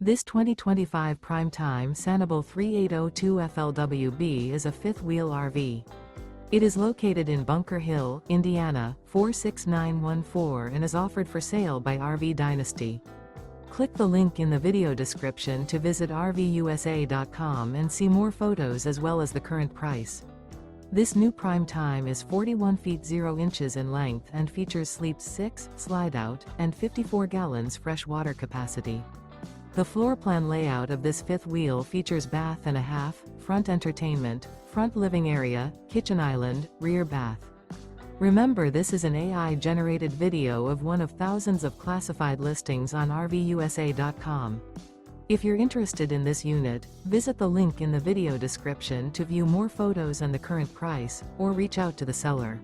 This 2025 Prime Time Sanibel 3802 FLWB is a fifth-wheel RV. It is located in Bunker Hill, Indiana, 46914 and is offered for sale by RV Dynasty. Click the link in the video description to visit RVUSA.com and see more photos as well as the current price. This new Prime Time is 41 feet 0 inches in length and features sleeps 6, slide-out, and 54 gallons fresh water capacity. The floor plan layout of this fifth wheel features bath and a half, front entertainment, front living area, kitchen island, rear bath. Remember, this is an AI-generated video of one of thousands of classified listings on RVUSA.com. If you're interested in this unit, visit the link in the video description to view more photos and the current price, or reach out to the seller.